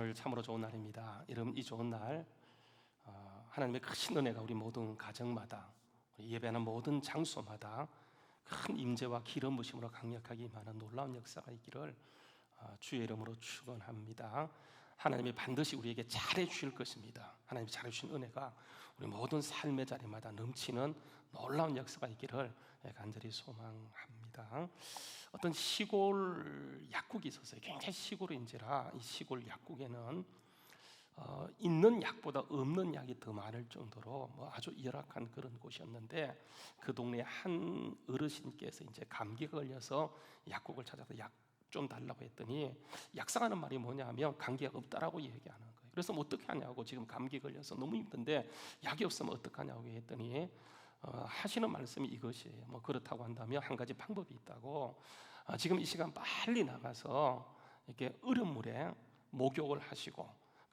오늘 참으로 좋은 날입니다. 여러분, 이 좋은 날 하나님의 크신 은혜가 우리 모든 가정마다, 우리 예배하는 모든 장소마다 큰 임재와 기름 부심으로 강력하게 임하는 놀라운 역사가 있기를 주의 이름으로 축원합니다. 하나님이 반드시 우리에게 잘해 주실 것입니다. 하나님이 잘해 주신 은혜가 우리 모든 삶의 자리마다 넘치는 놀라운 역사가 있기를 간절히 소망합니다. 어떤 시골 약국이 있었어요. 굉장히 시골인지라 이 시골 약국에는 있는 약보다 없는 약이 더 많을 정도로 아주 열악한 그런 곳이었는데, 그 동네에 한 어르신께서 이제 감기가 걸려서 약국을 찾아서 약 좀 달라고 했더니 약사하는 말이 뭐냐면 감기가 없다라고 얘기하는 거예요. 그래서 어떻게 하냐고, 지금 감기 걸려서 너무 힘든데 약이 없으면 어떡하냐고 했더니 하시는 말씀이 이것이에요. 그렇다고 한다면 한 가지 방법이 있다고, 지금 이 시간 빨리 나가서 이렇게 얼음물에 목욕을 하시고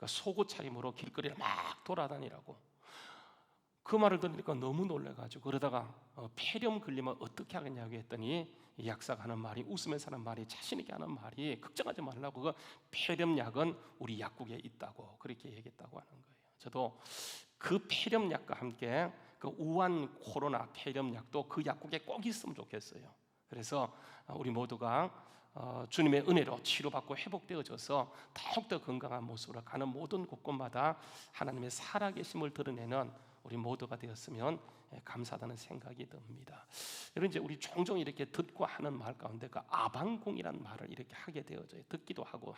속옷 차림으로 길거리를 막 돌아다니라고. 그 말을 들으니까 너무 놀래가지고, 그러다가 폐렴 걸리면 어떻게 하겠냐고 했더니 이 약사가 하는 말이, 웃으면서 하는 말이, 자신 있게 하는 말이, 걱정하지 말라고, 그 폐렴약은 우리 약국에 있다고 그렇게 얘기했다고 하는 거예요. 저도 그 폐렴약과 함께 그 우한 코로나 폐렴약도 그 약국에 꼭 있으면 좋겠어요. 그래서 우리 모두가 주님의 은혜로 치료받고 회복되어져서 더욱더 건강한 모습으로 가는 모든 곳곳마다 하나님의 살아계심을 드러내는 우리 모두가 되었으면 감사하다는 생각이 듭니다. 여러분, 이제 우리 종종 이렇게 듣고 하는 말 가운데 그 아방궁이라는 말을 이렇게 하게 되어져요. 듣기도 하고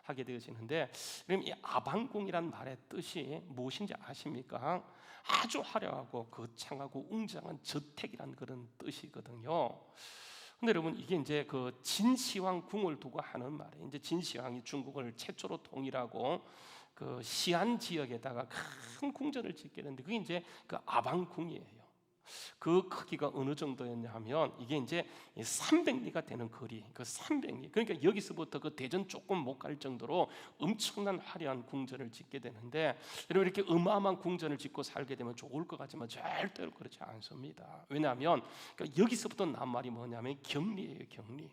하게 되어지는데, 그럼 이 아방궁이라는 말의 뜻이 무엇인지 아십니까? 아주 화려하고 거창하고 웅장한 저택이라는 그런 뜻이거든요. 근데 여러분, 이게 이제 그 진시황 궁을 두고 하는 말이에요. 이제 진시황이 중국을 최초로 통일하고 그 시안 지역에다가 큰 궁전을 짓게 되는데, 그게 이제 그 아방궁이에요. 그 크기가 어느 정도였냐 하면, 이게 이제 300리가 되는 거리, 그 300리, 그러니까 여기서부터 그 대전 조금 못 갈 정도로 엄청난 화려한 궁전을 짓게 되는데, 여러분, 이렇게 어마어마한 궁전을 짓고 살게 되면 좋을 것 같지만 절대로 그렇지 않습니다. 왜냐하면 그러니까 여기서부터 난 말이 뭐냐면 격리예요, 격리.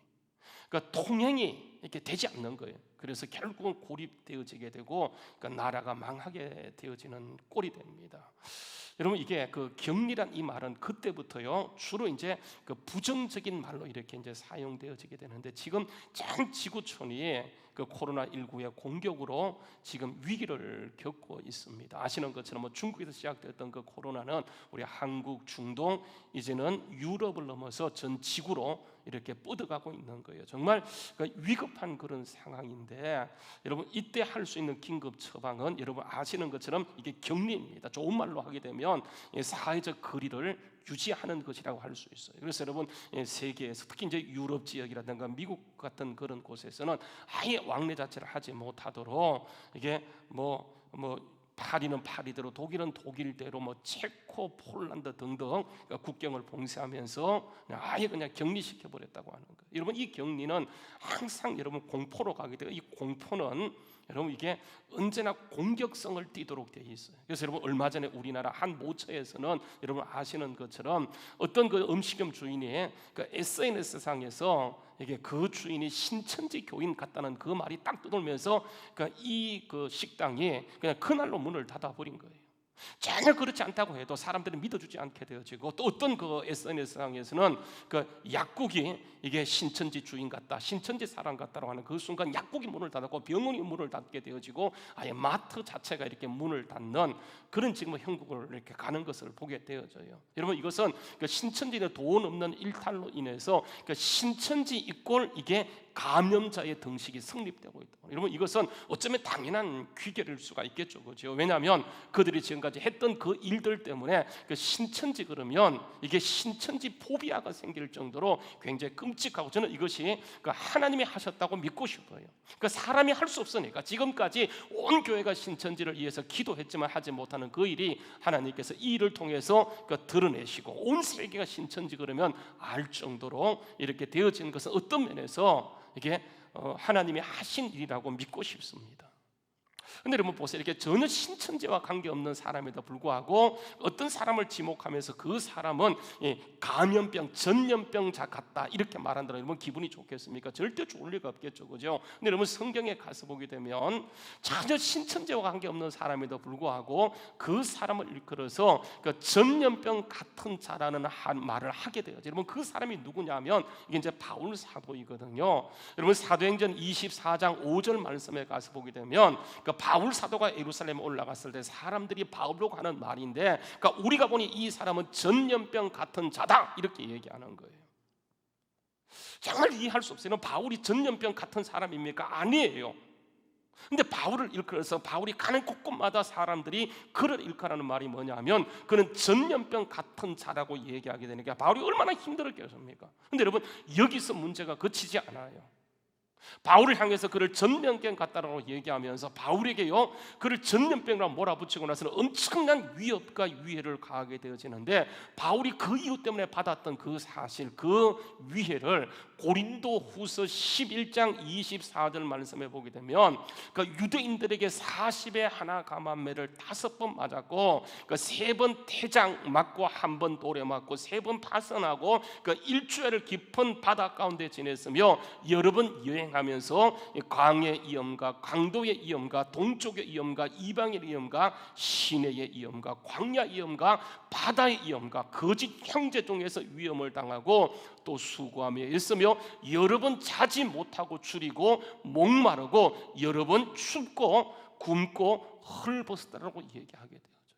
그러니까 통행이 이렇게 되지 않는 거예요. 그래서 결국은 고립되어지게 되고, 그러니까 나라가 망하게 되어지는 꼴이 됩니다. 여러분, 이게 그 격리란 이 말은 그때부터요 주로 이제 그 부정적인 말로 이렇게 이제 사용되어지게 되는데, 지금 전 지구촌이 그 코로나19의 공격으로 지금 위기를 겪고 있습니다. 아시는 것처럼 중국에서 시작되었던 그 코로나는 우리 한국, 중동, 이제는 유럽을 넘어서 전 지구로 이렇게 뻗어가고 있는 거예요. 정말 위급한 그런 상황인데, 여러분, 이때 할 수 있는 긴급 처방은 여러분 아시는 것처럼 이게 격리입니다. 좋은 말로 하게 되면 사회적 거리를 유지하는 것이라고 할 수 있어요. 그래서 여러분, 세계에서 특히 이제 유럽 지역이라든가 미국 같은 그런 곳에서는 아예 왕래 자체를 하지 못하도록, 이게 파리는 파리대로, 독일은 독일대로, 체코, 폴란드 등등 국경을 봉쇄하면서 아예 그냥 격리시켜 버렸다고 하는 거예요. 여러분, 이 격리는 항상 여러분 공포로 가게 돼요. 이 공포는 여러분 이게 언제나 공격성을 띠도록 되어 있어요. 그래서 여러분, 얼마 전에 우리나라 한 모처에서는 여러분 아시는 것처럼 어떤 그 음식점 주인이 그 SNS 상에서 이게 그 주인이 신천지 교인 같다는 그 말이 딱 떠돌면서 이 식당이 그냥 그날로 문을 닫아버린 거예요. 전혀 그렇지 않다고 해도 사람들이 믿어주지 않게 되어지고, 또 어떤 그 SNS상에서는 그 약국이 이게 신천지 주인 같다, 신천지 사람 같다라고 하는 그 순간 약국이 문을 닫았고 병원이 문을 닫게 되어지고 아예 마트 자체가 이렇게 문을 닫는 그런 지금 형국을 이렇게 가는 것을 보게 되어져요. 여러분, 이것은 그 신천지의 돈 없는 일탈로 인해서 그 신천지 이꼴 이게 감염자의 등식이 성립되고 있다. 여러분, 이것은 어쩌면 당연한 귀결일 수가 있겠죠, 그렇죠? 왜냐하면 그들이 지금까지 했던 그 일들 때문에 그 신천지 그러면 이게 신천지 포비아가 생길 정도로 굉장히 끔찍하고, 저는 이것이 그 하나님이 하셨다고 믿고 싶어요. 그 사람이 할 수 없으니까 지금까지 온 교회가 신천지를 위해서 기도했지만 하지 못하는 그 일이 하나님께서 이 일을 통해서 드러내시고 온 세계가 신천지 그러면 알 정도로 이렇게 되어진 것은 어떤 면에서 이게 하나님이 하신 일이라고 믿고 싶습니다. 근데 여러분 보세요. 이렇게 전혀 신천지와 관계없는 사람에도 불구하고 어떤 사람을 지목하면서 그 사람은 감염병, 전염병자 같다 이렇게 말한다면 여러분 기분이 좋겠습니까? 절대 좋을 리가 없겠죠, 그죠? 근데 여러분 성경에 가서 보게 되면 전혀 신천지와 관계없는 사람에도 불구하고 그 사람을 일컬어서 그 전염병 같은 자라는 말을 하게 되어요. 여러분 그 사람이 누구냐면 이게 이제 바울 사도이거든요. 여러분 사도행전 24장 5절 말씀에 가서 보게 되면 그 바울 사도가 예루살렘에 올라갔을 때 사람들이 바울로 하는 말인데, 그러니까 우리가 보니 이 사람은 전염병 같은 자다 이렇게 얘기하는 거예요. 정말 이해할 수 없어요. 바울이 전염병 같은 사람입니까? 아니에요. 근데 바울을 일컬어서 바울이 가는 곳곳마다 사람들이 그를 일컬하는 말이 뭐냐면 그는 전염병 같은 자라고 얘기하게 되니까 바울이 얼마나 힘들었겠습니까? 근데 여러분 여기서 문제가 그치지 않아요. 바울을 향해서 그를 전염병 같다라고 얘기하면서 바울에게요 그를 전염병이라고 몰아붙이고 나서는 엄청난 위협과 위해를 가하게 되어지는데, 바울이 그 이유 때문에 받았던 그 사실, 그 위해를 고린도후서 11장 24절 말씀에 보게 되면 그 유대인들에게 40에 하나 감한매를 5번 맞았고 그 3번 태장 맞고 1번 돌에 맞고 3번 파선하고 그 일주일을 깊은 바다 가운데 지냈으며 여러 번 여행하면서 광야의 위험과 강도의 위험과 동쪽의 위험과 이방의 위험과 시내의 위험과 광야 위험과 바다의 위험과 거짓 형제 중에서 위험을 당하고 또 수고하며 있으며 여러 번 자지 못하고 줄이고 목마르고 여러 번 춥고 굶고 헐벗었다라고 얘기하게 되어져요.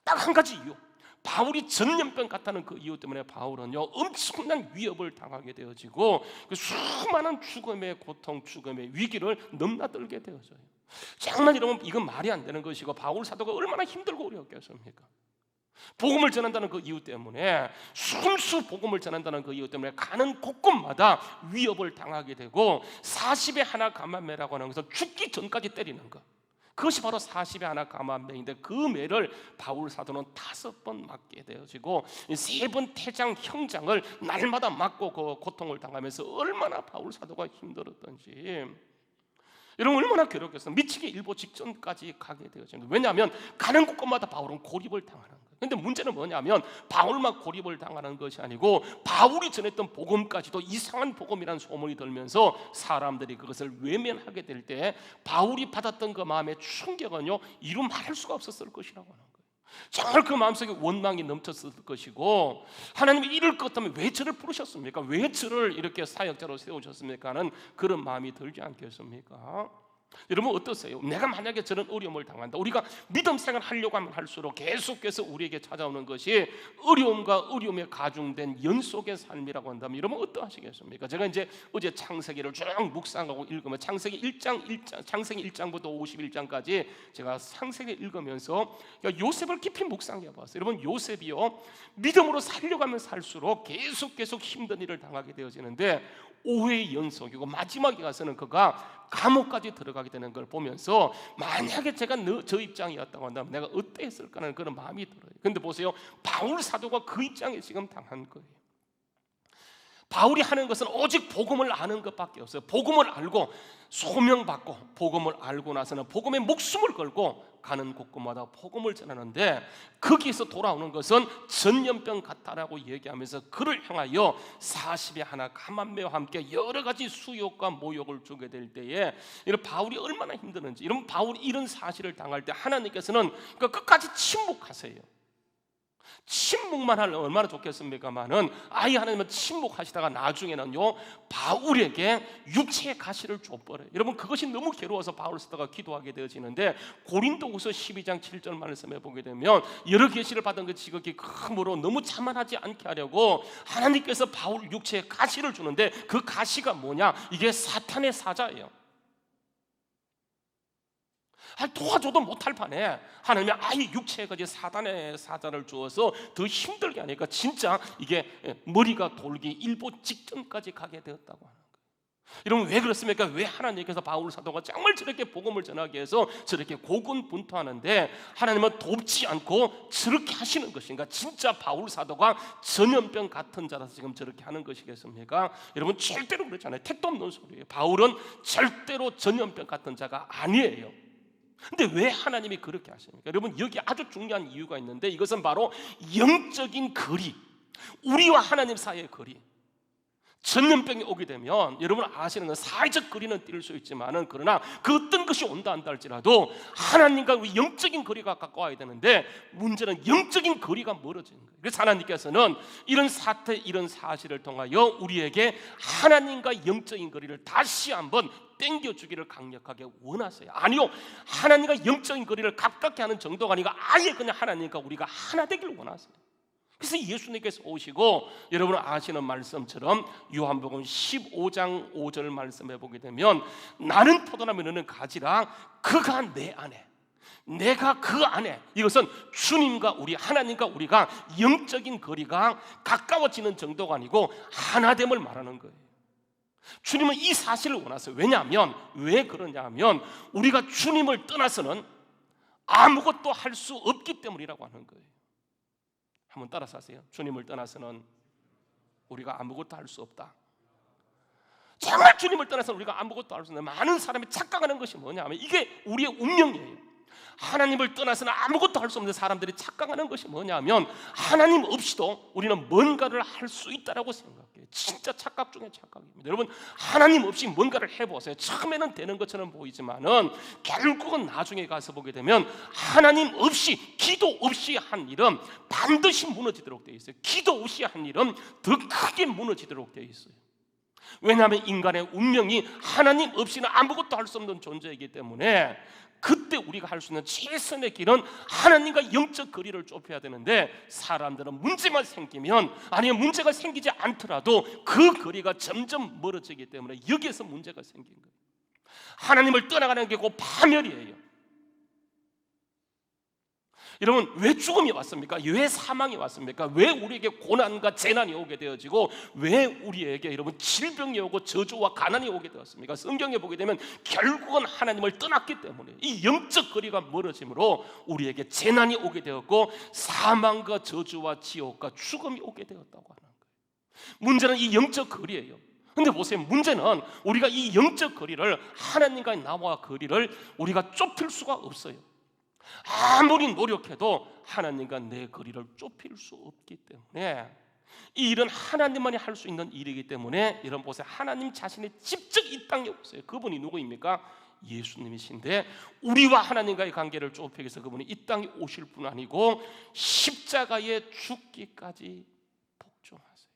딱 한 가지 이유, 바울이 전염병 같다는 그 이유 때문에 바울은요 엄청난 위협을 당하게 되어지고 그 수많은 죽음의 고통, 죽음의 위기를 넘나들게 되어져요. 정말 여러분 이건 말이 안 되는 것이고 바울 사도가 얼마나 힘들고 어려웠겠습니까? 복음을 전한다는 그 이유 때문에, 숨수 복음을 전한다는 그 이유 때문에 가는 곳곳마다 위협을 당하게 되고 40에 하나 감한매라고 하는 것은 죽기 전까지 때리는 것, 그것이 바로 40에 하나 감한매인데 그 매를 바울 사도는 5번 맞게 되어지고 3번 태장 형장을 날마다 맞고 그 고통을 당하면서 얼마나 바울 사도가 힘들었던지 여러분 얼마나 괴롭겠어요. 미치게 일보 직전까지 가게 되어집니다. 왜냐하면 가는 곳곳마다 바울은 고립을 당하는 거예요. 그런데 문제는 뭐냐면 바울만 고립을 당하는 것이 아니고 바울이 전했던 복음까지도 이상한 복음이라는 소문이 들면서 사람들이 그것을 외면하게 될 때 바울이 받았던 그 마음의 충격은요 이루 말할 수가 없었을 것이라고 하는 거예요. 정말 그 마음속에 원망이 넘쳤을 것이고, 하나님이 이럴 것 같으면 왜 저를 부르셨습니까? 왜 저를 이렇게 사역자로 세우셨습니까? 하는 그런 마음이 들지 않겠습니까? 여러분 어떠세요? 내가 만약에 저런 어려움을 당한다, 우리가 믿음 생활 하려고 하면 할수록 계속해서 우리에게 찾아오는 것이 어려움과 어려움에 가중된 연속의 삶이라고 한다면 여러분 어떠하시겠습니까? 제가 이제 어제 창세기를 쭉 묵상하고 읽으면 창세기 1장부터 51장까지 제가 창세기를 읽으면서 요셉을 깊이 묵상해 봤어요. 여러분 요셉이요 믿음으로 살려고 하면 살수록 계속 힘든 일을 당하게 되어지는데 5회의 연속이고 마지막에 가서는 그가 감옥까지 들어가게 되는 걸 보면서 만약에 제가 저 입장이었다고 한다면 내가 어땠을까 하는 그런 마음이 들어요. 그런데 보세요, 바울 사도가 그 입장에 지금 당한 거예요. 바울이 하는 것은 오직 복음을 아는 것밖에 없어요. 복음을 알고 소명받고 복음을 알고 나서는 복음에 목숨을 걸고 가는 곳곳마다 복음을 전하는데, 거기에서 돌아오는 것은 전염병 같다라고 얘기하면서 그를 향하여 40에 하나 감한매와 함께 여러 가지 수욕과 모욕을 주게 될 때에 이런 바울이 얼마나 힘드는지, 이런 바울이 이런 사실을 당할 때 하나님께서는 끝까지 침묵하세요. 침묵만 하면 얼마나 좋겠습니까만은 아예 하나님은 침묵하시다가 나중에는요 바울에게 육체의 가시를 줘버려요. 여러분 그것이 너무 괴로워서 바울 사도가 기도하게 되어지는데 고린도후서 12장 7절 말씀에 보게 되면 여러 계시를 받은 그 지극히 크므로 너무 자만하지 않게 하려고 하나님께서 바울 육체의 가시를 주는데 그 가시가 뭐냐? 이게 사탄의 사자예요. 도와줘도 못할 판에 하나님이 아예 육체에 가지 사단의 사자를 주어서 더 힘들게 하니까 진짜 이게 머리가 돌기 일보 직전까지 가게 되었다고 하는 거예요. 여러분 왜 그렇습니까? 왜 하나님께서 바울 사도가 정말 저렇게 복음을 전하기 위해서 저렇게 고군분투하는데 하나님은 돕지 않고 저렇게 하시는 것인가? 진짜 바울 사도가 전염병 같은 자라서 지금 저렇게 하는 것이겠습니까? 여러분 절대로 그렇지 않아요. 택도 없는 소리예요. 바울은 절대로 전염병 같은 자가 아니에요. 근데 왜 하나님이 그렇게 하십니까? 여러분 여기 아주 중요한 이유가 있는데 이것은 바로 영적인 거리, 우리와 하나님 사이의 거리. 전염병이 오게 되면 여러분 아시는 건 사회적 거리는 뛸 수 있지만은 그러나 그 어떤 것이 온다 한다 할지라도 하나님과 우리 영적인 거리가 가까워야 되는데 문제는 영적인 거리가 멀어지는 거예요. 그래서 하나님께서는 이런 사태, 이런 사실을 통하여 우리에게 하나님과 영적인 거리를 다시 한번 땡겨주기를 강력하게 원하세요. 아니요, 하나님과 영적인 거리를 가깝게 하는 정도가 아니라 아예 그냥 하나님과 우리가 하나 되기를 원하세요. 그래서 예수님께서 오시고 여러분 아시는 말씀처럼 요한복음 15장 5절 말씀해 보게 되면 나는 포도나무 너는 가지라 그가 내 안에 내가 그 안에, 이것은 주님과 우리 하나님과 우리가 영적인 거리가 가까워지는 정도가 아니고 하나됨을 말하는 거예요. 주님은 이 사실을 원하세요. 왜냐하면 왜 그러냐 하면 우리가 주님을 떠나서는 아무것도 할 수 없기 때문이라고 하는 거예요. 한번 따라서 하세요. 주님을 떠나서는 우리가 아무것도 할 수 없다. 정말 주님을 떠나서는 우리가 아무것도 할 수 없는 많은 사람이 착각하는 것이 뭐냐 하면 이게 우리의 운명이에요. 하나님을 떠나서는 아무것도 할 수 없는 사람들이 착각하는 것이 뭐냐 하면 하나님 없이도 우리는 뭔가를 할 수 있다라고 생각해요. 진짜 착각 중에 착각입니다. 여러분 하나님 없이 뭔가를 해보세요. 처음에는 되는 것처럼 보이지만은 결국은 나중에 가서 보게 되면 하나님 없이, 기도 없이 한 일은 반드시 무너지도록 되어 있어요. 기도 없이 한 일은 더 크게 무너지도록 되어 있어요. 왜냐하면 인간의 운명이 하나님 없이는 아무것도 할 수 없는 존재이기 때문에 그때 우리가 할 수 있는 최선의 길은 하나님과 영적 거리를 좁혀야 되는데 사람들은 문제만 생기면, 아니면 문제가 생기지 않더라도 그 거리가 점점 멀어지기 때문에 여기에서 문제가 생긴 거예요. 하나님을 떠나가는 게 곧 파멸이에요. 여러분 왜 죽음이 왔습니까? 왜 사망이 왔습니까? 왜 우리에게 고난과 재난이 오게 되어지고 왜 우리에게 여러분 질병이 오고 저주와 가난이 오게 되었습니까? 성경에 보게 되면 결국은 하나님을 떠났기 때문에 이 영적 거리가 멀어짐으로 우리에게 재난이 오게 되었고 사망과 저주와 지옥과 죽음이 오게 되었다고 하는 거예요. 문제는 이 영적 거리예요. 근데 보세요, 문제는 우리가 이 영적 거리를, 하나님과 나와 거리를 우리가 좁힐 수가 없어요. 아무리 노력해도 하나님과 내 거리를 좁힐 수 없기 때문에 이 일은 하나님만이 할 수 있는 일이기 때문에 여러분 보세요, 하나님 자신이 직접 이 땅에 오세요. 그분이 누구입니까? 예수님이신데 우리와 하나님과의 관계를 좁히기 위해서 그분이 이 땅에 오실 뿐 아니고 십자가에 죽기까지 복종하세요.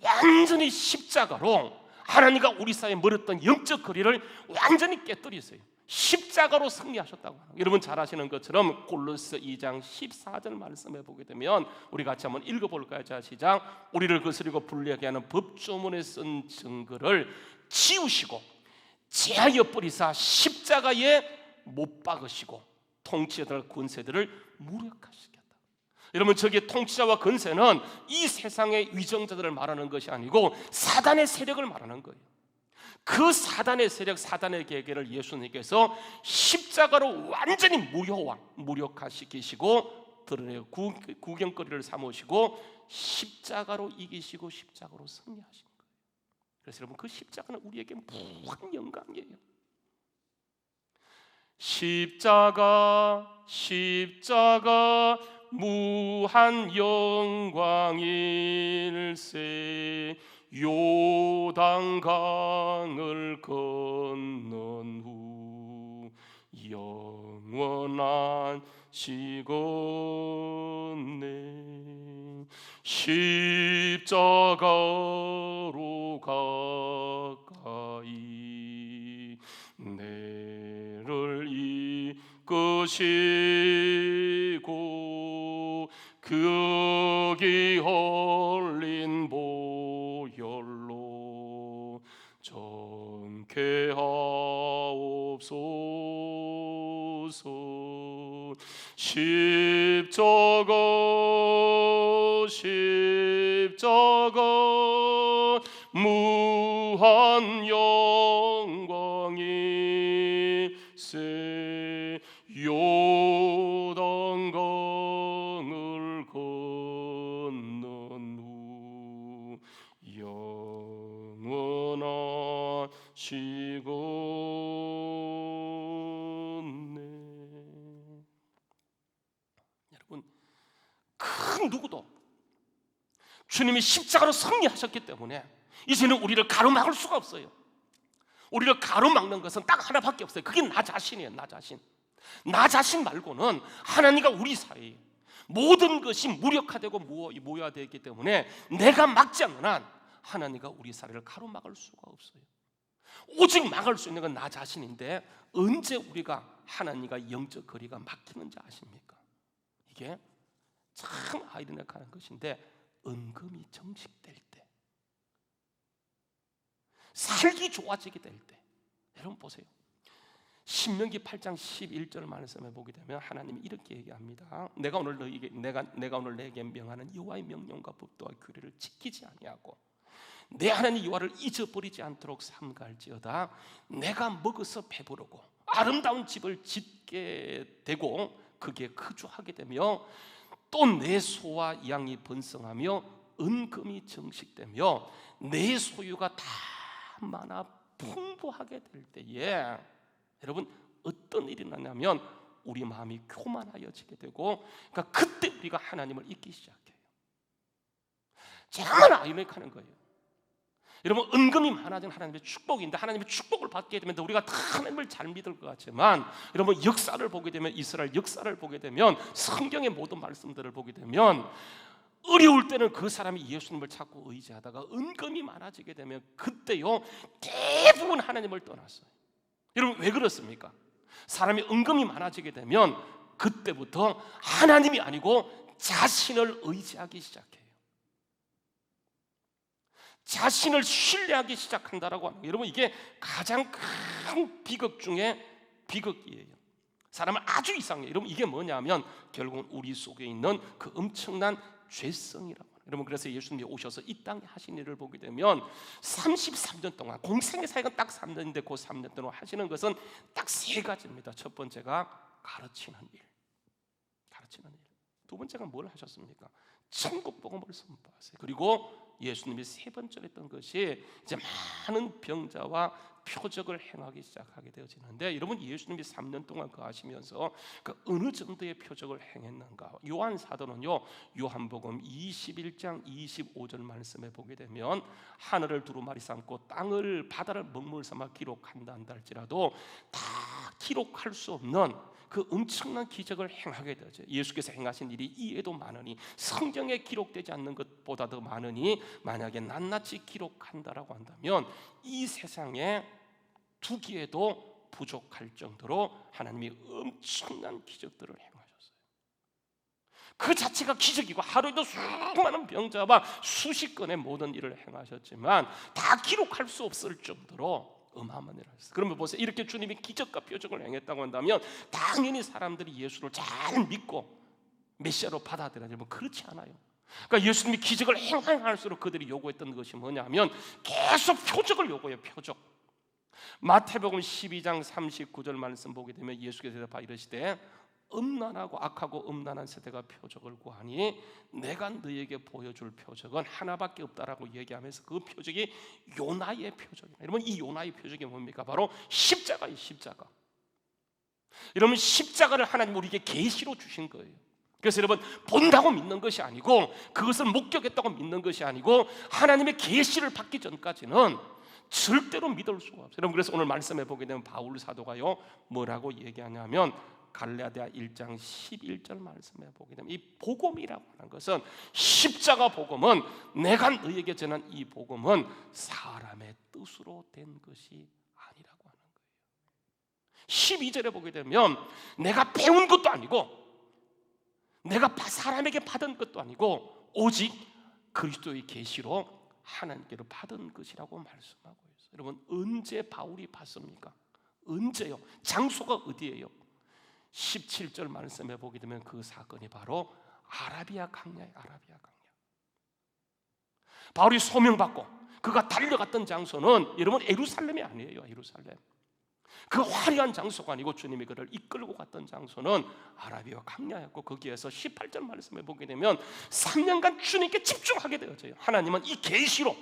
완전히 십자가로 하나님과 우리 사이에 멀었던 영적 거리를 완전히 깨뜨리세요. 십자가로 승리하셨다고 하는, 여러분 잘 아시는 것처럼 골로새 2장 14절 말씀해 보게 되면 우리 같이 한번 읽어볼까요? 자, 시작. 우리를 거스리고 불리하게 하는 법조문에 쓴 증거를 지우시고 제하여 버리사 십자가에 못 박으시고 통치자들 권세들을 무력화시켰다. 여러분 저기 통치자와 권세는 이 세상의 위정자들을 말하는 것이 아니고 사단의 세력을 말하는 거예요. 그 사단의 세력, 사단의 계계를 예수님께서 십자가로 완전히 무력화시키시고 드러내 구경거리를 삼으시고 십자가로 이기시고 십자가로 승리하신 거예요. 그래서 여러분 그 십자가는 우리에게 무한 영광이에요. 십자가 무한 영광일세. 요단강을 건넌 후 영원한 시건네 십자가로 가까이 내를 이끄시고 거기 흘린 보혈로 정케 하옵소서. 십자가 영광이 세 요단강을 건넌 후 영원한 시건네. 여러분, 그 누구도 주님이 십자가로 승리하셨기 때문에 이제는 우리를 가로막을 수가 없어요. 우리를 가로막는 것은 딱 하나밖에 없어요. 그게 나 자신이에요. 나 자신. 나 자신 말고는 하나님과 우리 사이 모든 것이 무력화되고 모여되기 때문에 내가 막지 않는 한 하나님과 우리 사이를 가로막을 수가 없어요. 오직 막을 수 있는 건 나 자신인데 언제 우리가 하나님과 영적 거리가 막히는지 아십니까? 이게 참 아이러니한 것인데 은금이 정식될 때, 살기 좋아지게 될 때. 여러분 보세요. 신명기 8장 11절 말씀에 보게 되면 하나님이 이렇게 얘기합니다. 내가 오늘 내게 명하는 여호와의 명령과 법도와 규례를 지키지 아니하고 내 하나님 여호와를 잊어버리지 않도록 삼가할지어다. 내가 먹어서 배부르고 아름다운 집을 짓게 되고 그게 거주하게 되며 또 내 소와 양이 번성하며 은금이 정식되며 내 소유가 다 많아 풍부하게 될 때에 여러분 어떤 일이 나냐면 우리 마음이 교만하여지게 되고, 그러니까 그때 우리가 하나님을 잊기 시작해요. 정말 아이러니하는 거예요. 여러분, 은금이 많아진 하나님의 축복인데 하나님의 축복을 받게 되면 우리가 다 하나님을 잘 믿을 것 같지만, 여러분 역사를 보게 되면, 이스라엘 역사를 보게 되면, 성경의 모든 말씀들을 보게 되면 어려울 때는 그 사람이 예수님을 찾고 의지하다가 은금이 많아지게 되면 그때요 대부분 하나님을 떠났어요. 여러분 왜 그렇습니까? 사람이 은금이 많아지게 되면 그때부터 하나님이 아니고 자신을 의지하기 시작해요. 자신을 신뢰하기 시작한다라고 하는 거예요. 여러분 이게 가장 큰 비극 중에 비극이에요. 사람은 아주 이상해요. 여러분 이게 뭐냐면 결국은 우리 속에 있는 그 엄청난 죄성이라고 해요. 여러분 그래서 예수님이 오셔서 이 땅에 하신 일을 보게 되면 33년 동안, 공생의 사역은 딱 3년인데 그 3년 동안 하시는 것은 딱 세 가지입니다. 첫 번째가 가르치는 일. 두 번째가 뭘 하셨습니까? 천국 복음을 선포하세요. 그리고 예수님이 세 번째로 했던 것이 이제 많은 병자와 표적을 행하기 시작하게 되어지는데, 여러분 예수님이 3년 동안 그 하시면서 그 어느 정도의 표적을 행했는가? 요한 사도는요, 요한복음 21장 25절 말씀에 보게 되면 하늘을 두루마리 삼고 땅을 바다를 먹물 삼아 기록한다 한다 할지라도 다 기록할 수 없는 그 엄청난 기적을 행하게 되죠. 예수께서 행하신 일이 이에도 많으니, 성경에 기록되지 않는 것보다 더 많으니 만약에 낱낱이 기록한다라고 한다면 이 세상에 두기에도 부족할 정도로 하나님이 엄청난 기적들을 행하셨어요. 그 자체가 기적이고 하루에도 수많은 병자와 수십 건의 모든 일을 행하셨지만 다 기록할 수 없을 정도로 어마어마한 일을 하셨어요. 그러면 보세요. 이렇게 주님이 기적과 표적을 행했다고 한다면 당연히 사람들이 예수를 잘 믿고 메시아로 받아들여야지만 그렇지 않아요. 그러니까 예수님이 기적을 행할수록 그들이 요구했던 것이 뭐냐면 계속 표적을 요구해요. 표적. 마태복음 12장 39절 말씀 보게 되면 예수께서 대답하 이르시되 음란하고 악하고 음란한 세대가 표적을 구하니 내가 너에게 보여줄 표적은 하나밖에 없다라고 얘기하면서 그 표적이 요나의 표적입니다. 여러분 이 요나의 표적이 뭡니까? 바로 십자가예요. 십자가. 여러분 십자가를 하나님 우리에게 계시로 주신 거예요. 그래서 여러분 본다고 믿는 것이 아니고, 그것을 목격했다고 믿는 것이 아니고, 하나님의 계시를 받기 전까지는 절대로 믿을 수가 없어요. 여러분 그래서 오늘 말씀해 보게 되면 바울 사도가요 뭐라고 얘기하냐면 갈라디아 1장 11절 말씀에 보게 되면 이 복음이라고 하는 것은, 십자가 복음은, 내가 너에게 전한 이 복음은 사람의 뜻으로 된 것이 아니라고 하는 거예요. 12절에 보게 되면 내가 배운 것도 아니고 내가 사람에게 받은 것도 아니고 오직 그리스도의 계시로 하나님께로 받은 것이라고 말씀하고 있어요. 여러분 언제 바울이 받습니까? 언제요? 장소가 어디예요? 17절 말씀에 보게 되면 그 사건이 바로 아라비아 강야예요. 아라비아 강야. 바울이 소명받고 그가 달려갔던 장소는 여러분 예루살렘이 아니에요. 예루살렘. 그 화려한 장소가 아니고 주님이 그를 이끌고 갔던 장소는 아라비아 광야였고, 거기에서 18절 말씀에 보게 되면 3년간 주님께 집중하게 되어져요. 하나님은 이 계시로,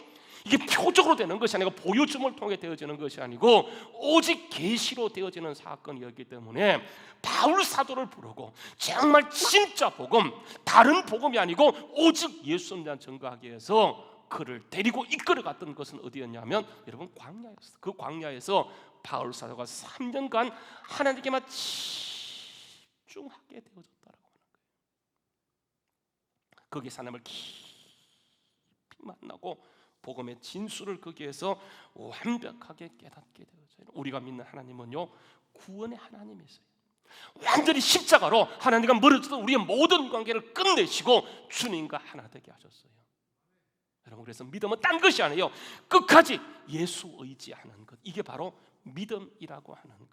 이게 표적으로 되는 것이 아니고 보여줌을 통해 되어지는 것이 아니고 오직 계시로 되어지는 사건이었기 때문에 바울 사도를 부르고 정말 진짜 복음, 다른 복음이 아니고 오직 예수님에 대한 증거하기 위해서 그를 데리고 이끌어갔던 것은 어디였냐면 여러분 광야였어요. 그 광야에서 바울 사도가 3년간 하나님께만 집중하게 되어졌다라고 하는 거예요. 거기서 하나님을 깊이 만나고 복음의 진수를 거기에서 완벽하게 깨닫게 되어져요. 우리가 믿는 하나님은요, 구원의 하나님이세요. 완전히 십자가로 하나님과 멀어졌던 우리의 모든 관계를 끝내시고 주님과 하나 되게 하셨어요. 여러분, 그래서 믿음은 딴 것이 아니에요. 끝까지 예수 의지하는 것, 이게 바로 믿음이라고 하는 거예요.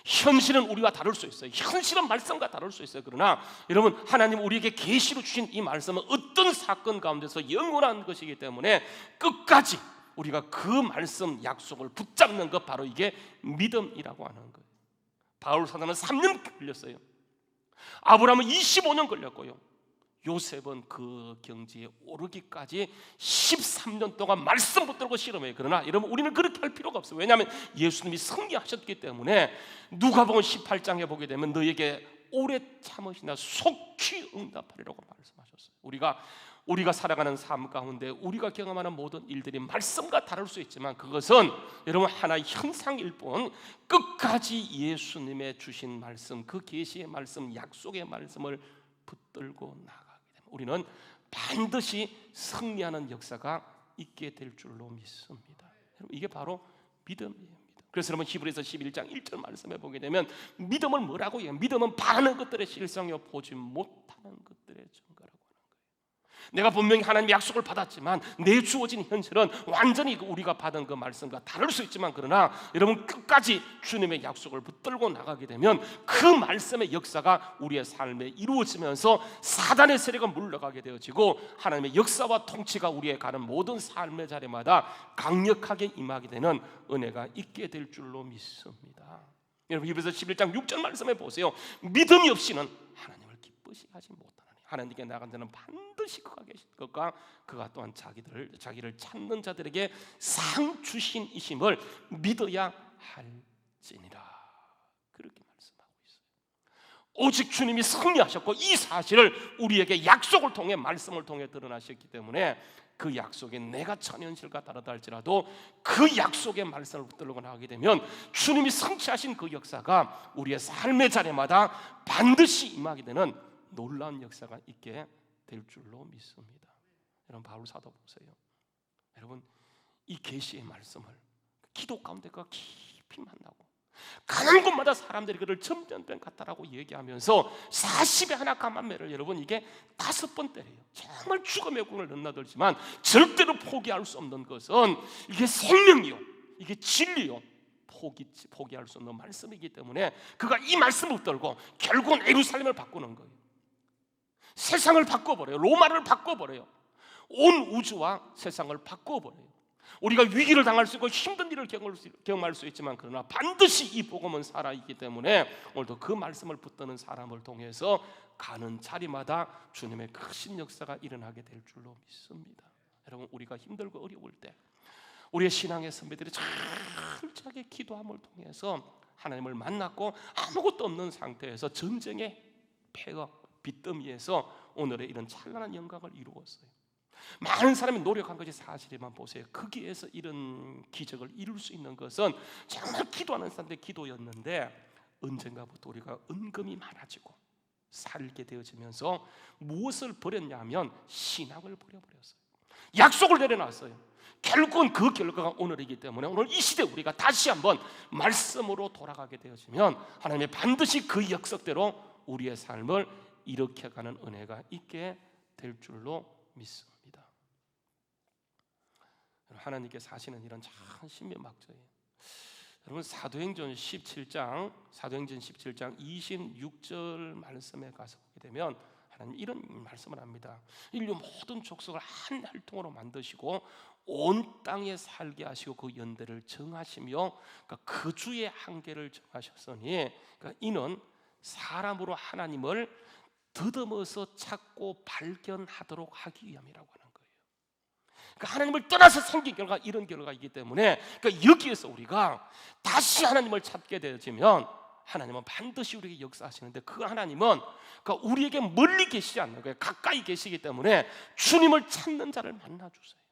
현실은 우리와 다를 수 있어요. 현실은 말씀과 다를 수 있어요. 그러나 여러분, 하나님 우리에게 계시로 주신 이 말씀은 어떤 사건 가운데서 영원한 것이기 때문에 끝까지 우리가 그 말씀 약속을 붙잡는 것, 바로 이게 믿음이라고 하는 거예요. 바울 사도는 3년 걸렸어요. 아브라함은 25년 걸렸고요. 요셉은 그 경지에 오르기까지 13년 동안 말씀 붙들고 실험해요. 그러나 여러분, 우리는 그렇게 할 필요가 없어요. 왜냐하면 예수님이 승리하셨기 때문에 누가복음 18장에 보게 되면 너에게 오래 참으시나 속히 응답하리라고 말씀하셨어요. 우리가 살아가는 삶 가운데 우리가 경험하는 모든 일들이 말씀과 다를 수 있지만 그것은 여러분 하나의 현상일 뿐, 끝까지 예수님의 주신 말씀, 그 계시의 말씀, 약속의 말씀을 붙들고 나가게 되면 우리는 반드시 승리하는 역사가 있게 될 줄로 믿습니다. 여러분, 이게 바로 믿음입니다. 그래서 여러분, 히브리서 11장 1절 말씀에 보게 되면 믿음을 뭐라고 해요? 믿음은 바라는 것들의 실상이요 보지 못하는 것들의 증거라고 하는 거예요. 내가 분명히 하나님의 약속을 받았지만 내 주어진 현실은 완전히 우리가 받은 그 말씀과 다를 수 있지만, 그러나 여러분 끝까지 주님의 약속을 붙들고 나가게 되면 그 말씀의 역사가 우리의 삶에 이루어지면서 사단의 세력은 물러가게 되어지고 하나님의 역사와 통치가 우리의 가는 모든 삶의 자리마다 강력하게 임하게 되는 은혜가 있게 될 줄로 믿습니다. 여러분, 히브리서 11장 6절 말씀에 보세요. 믿음이 없이는 하나님을 기쁘시게 하지 못하나니 하나님께 나간 자는 반드시 그가 계신 것과 그가 또한 자기를 찾는 자들에게 상 주신 이심을 믿어야 할지니라. 그렇게 말씀하고 있어요. 오직 주님이 승리하셨고 이 사실을 우리에게 약속을 통해, 말씀을 통해 드러나셨기 때문에 그 약속이 내가 천현실과 다르다 할지라도 그 약속의 말씀을 붙들고 나가게 되면 주님이 성취하신 그 역사가 우리의 삶의 자리마다 반드시 임하게 되는 놀라운 역사가 있게 될 줄로 믿습니다. 여러분, 바울 사도 보세요. 여러분, 이 계시의 말씀을 기도 가운데 그 깊이 만나고 가는 곳마다 사람들이 그를 전염병 같다라고 얘기하면서 40에 하나 감한매를 여러분 이게 5번 때려요. 정말 죽음의 궁을 넘나들지만 절대로 포기할 수 없는 것은 이게 생명이요, 이게 진리요, 포기할 수 없는 말씀이기 때문에 그가 이 말씀을 붙들고 결국은 예루살렘을 바꾸는 거예요. 세상을 바꿔버려요. 로마를 바꿔버려요. 온 우주와 세상을 바꿔버려요. 우리가 위기를 당할 수 있고 힘든 일을 경험할 수 있지만 그러나 반드시 이 복음은 살아있기 때문에 오늘도 그 말씀을 붙드는 사람을 통해서 가는 자리마다 주님의 크신 역사가 일어나게 될 줄로 믿습니다. 여러분, 우리가 힘들고 어려울 때 우리의 신앙의 선배들이 철저하게 기도함을 통해서 하나님을 만났고 아무것도 없는 상태에서 전쟁의 폐허 빚더미에서 오늘의 이런 찬란한 영광을 이루었어요. 많은 사람이 노력한 것이 사실이만 보세요. 거기에서 이런 기적을 이룰 수 있는 것은 정말 기도하는 사람들의 기도였는데 언젠가부터 우리가 은금이 많아지고 살게 되어지면서 무엇을 버렸냐 하면 신앙을 버려버렸어요. 약속을 내려놨어요. 결국은 그 결과가 오늘이기 때문에 오늘 이 시대 우리가 다시 한번 말씀으로 돌아가게 되어지면 하나님이 반드시 그 역석대로 우리의 삶을 일으켜가는 은혜가 있게 될 줄로 믿습니다. 하나님께서 하시는 일은 참 신비막조예요. 여러분, 사도행전 17장 26절 말씀에 가서 보게 되면 하나님 이런 말씀을 합니다. 인류 모든 족속을 한 혈통으로 만드시고 온 땅에 살게 하시고 그 연대를 정하시며, 그러니까 그 주의 한계를 정하셨으니, 그러니까 이는 사람으로 하나님을 더듬어서 찾고 발견하도록 하기 위함이라고 하는 거예요. 그러니까 하나님을 떠나서 생긴 결과 이런 결과이기 때문에, 그러니까 여기에서 우리가 다시 하나님을 찾게 되어지면 하나님은 반드시 우리에게 역사하시는데, 그 하나님은 그러니까 우리에게 멀리 계시지 않는 거예요. 가까이 계시기 때문에 주님을 찾는 자를 만나주세요.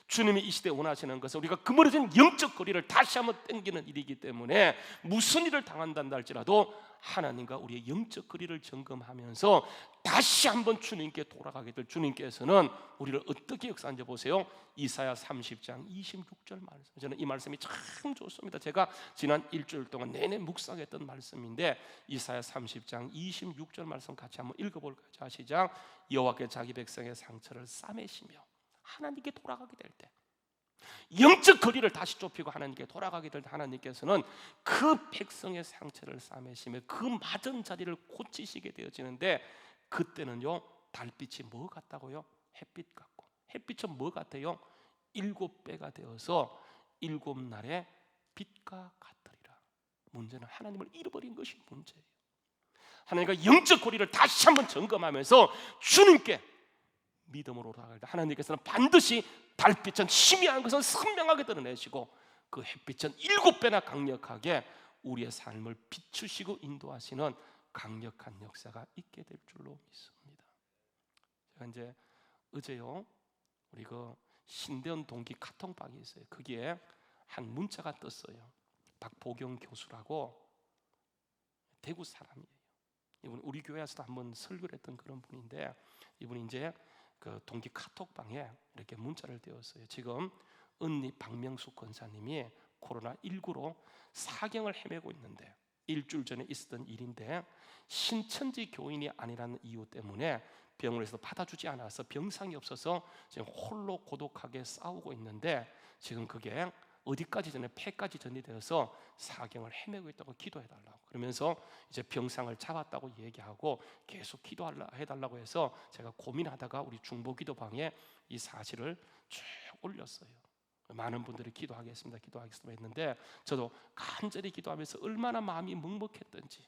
주님이 이 시대에 원하시는 것은 우리가 그물어진 영적 거리를 다시 한번 당기는 일이기 때문에, 무슨 일을 당한다 할지라도 하나님과 우리의 영적 거리를 점검하면서 다시 한번 주님께 돌아가게 될, 주님께서는 우리를 어떻게 역사하는지 보세요. 이사야 30장 26절 말씀, 저는 이 말씀이 참 좋습니다. 제가 지난 일주일 동안 내내 묵상했던 말씀인데, 이사야 30장 26절 말씀 같이 한번 읽어볼까요? 자, 시작. 여호와께 자기 백성의 상처를 싸매시며, 하나님께 돌아가게 될 때, 영적 거리를 다시 좁히고 하나님께 돌아가게 될 때, 하나님께서는 그 백성의 상처를 싸매시며 그 맞은 자리를 고치시게 되어지는데, 그때는요 달빛이 뭐 같다고요? 햇빛 같고, 햇빛은 뭐 같아요? 7배가 되어서 7날의 빛과 같으리라. 문제는 하나님을 잃어버린 것이 문제예요. 하나님과 영적 거리를 다시 한번 점검하면서 주님께 믿음으로 돌아갈 때, 하나님께서는 반드시 달빛은 희미한 것을 선명하게 드러내시고, 그 햇빛은 7배나 강력하게 우리의 삶을 비추시고 인도하시는 강력한 역사가 있게 될 줄로 믿습니다. 제가 이제 어제요, 우리 그 신대원 동기 카톡방이 있어요. 거기에 한 문자가 떴어요. 박보경 교수라고, 대구 사람이에요. 이분 우리 교회에서도 한번 설교를 했던 그런 분인데, 이분이 이제 그 동기 카톡방에 이렇게 문자를 띄웠어요. 지금 은리 박명숙 권사님이 코로나19로 사경을 헤매고 있는데, 일주일 전에 있었던 일인데, 신천지 교인이 아니라는 이유 때문에 병원에서 받아주지 않아서 병상이 없어서 지금 홀로 고독하게 싸우고 있는데, 지금 그게 어디까지 전에 폐까지 전이되어서 사경을 헤매고 있다고 기도해달라고, 그러면서 이제 병상을 잡았다고 얘기하고 계속 기도해달라고 해서 제가 고민하다가 우리 중보기도방에 이 사실을 쭉 올렸어요. 많은 분들이 기도하겠습니다 했는데, 저도 간절히 기도하면서 얼마나 마음이 먹먹했던지,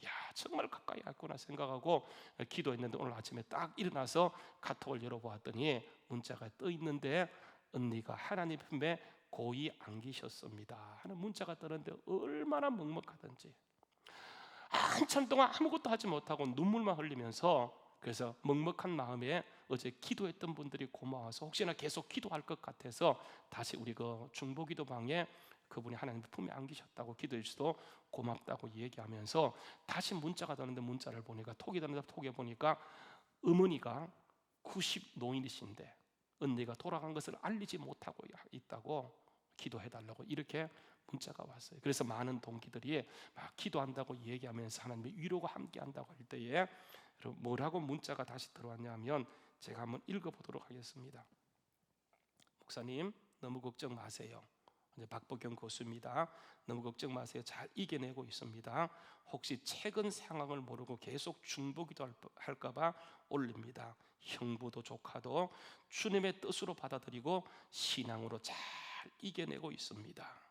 야 정말 가까이 왔구나 생각하고 기도했는데, 오늘 아침에 딱 일어나서 카톡을 열어보았더니 문자가 떠 있는데, 언니가 하나님의 고이 안기셨습니다 하는 문자가 뜨는데, 얼마나 먹먹하던지 한참 동안 아무것도 하지 못하고 눈물만 흘리면서, 그래서 먹먹한 마음에 어제 기도했던 분들이 고마워서 혹시나 계속 기도할 것 같아서 다시 우리 그 중보기도방에 그분이 하나님 품에 안기셨다고 기도해 주셔도 고맙다고 얘기하면서 다시 문자가 뜨는데, 문자를 보니까 톡이 뜨는데, 톡에 보니까 어머니가 90 노인이신데 언니가 돌아간 것을 알리지 못하고 있다고 기도해달라고 이렇게 문자가 왔어요. 그래서 많은 동기들이 막 기도한다고 얘기하면서 하나님의 위로가 함께한다고 할 때에 뭐라고 문자가 다시 들어왔냐면, 제가 한번 읽어보도록 하겠습니다. 목사님 너무 걱정 마세요. 이제 박보경 교수입니다. 너무 걱정 마세요. 잘 이겨내고 있습니다. 혹시 최근 상황을 모르고 계속 중보기도 할까봐 올립니다. 형부도 조카도 주님의 뜻으로 받아들이고 신앙으로 잘 이겨내고 있습니다.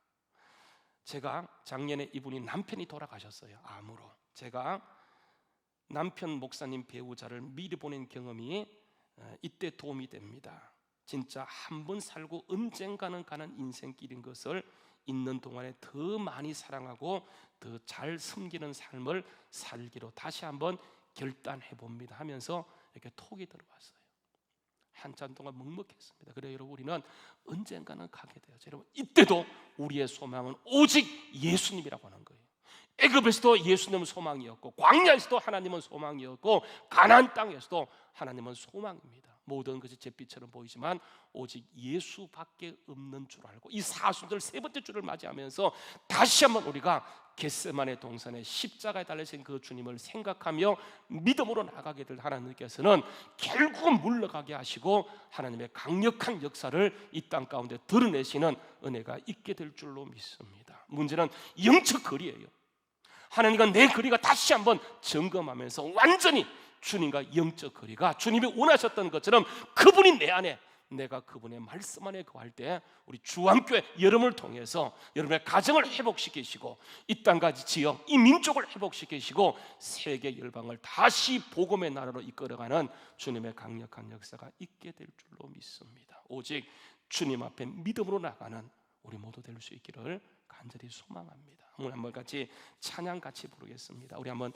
제가 작년에 이분이 남편이 돌아가셨어요. 암으로. 제가 남편 목사님 배우자를 미리 보낸 경험이 이때 도움이 됩니다. 진짜 한 번 살고 언젠가는 가는 인생길인 것을 있는 동안에 더 많이 사랑하고 더 잘 섬기는 삶을 살기로 다시 한번 결단해 봅니다 하면서 이렇게 톡이 들어왔어요. 한참 동안 먹먹했습니다. 그래 여러분, 우리는 언젠가는 가게 돼요. 여러분, 이때도 우리의 소망은 오직 예수님이라고 하는 거예요. 애굽에서도 예수님은 소망이었고, 광야에서도 하나님은 소망이었고, 가나안 땅에서도 하나님은 소망입니다. 모든 것이 잿빛처럼 보이지만 오직 예수밖에 없는 줄 알고, 이 사순절 세 번째 주를 맞이하면서 다시 한번 우리가 겟세마네 동산에 십자가에 달리신 그 주님을 생각하며 믿음으로 나가게 될 하나님께서는 결국은 물러가게 하시고 하나님의 강력한 역사를 이 땅 가운데 드러내시는 은혜가 있게 될 줄로 믿습니다. 문제는 영적 거리예요. 하나님과 내 거리가 다시 한번 점검하면서 완전히 주님과 영적 거리가 주님이 원하셨던 것처럼 그분이 내 안에, 내가 그분의 말씀 안에 거할 때 우리 주암교회 여러분을 통해서 여러분의 가정을 회복시키시고 이 땅과 지역, 이 민족을 회복시키시고 세계 열방을 다시 복음의 나라로 이끌어가는 주님의 강력한 역사가 있게 될 줄로 믿습니다. 오직 주님 앞에 믿음으로 나가는 우리 모두 될 수 있기를 간절히 소망합니다. 오늘 한번 같이 찬양 같이 부르겠습니다. 우리 한번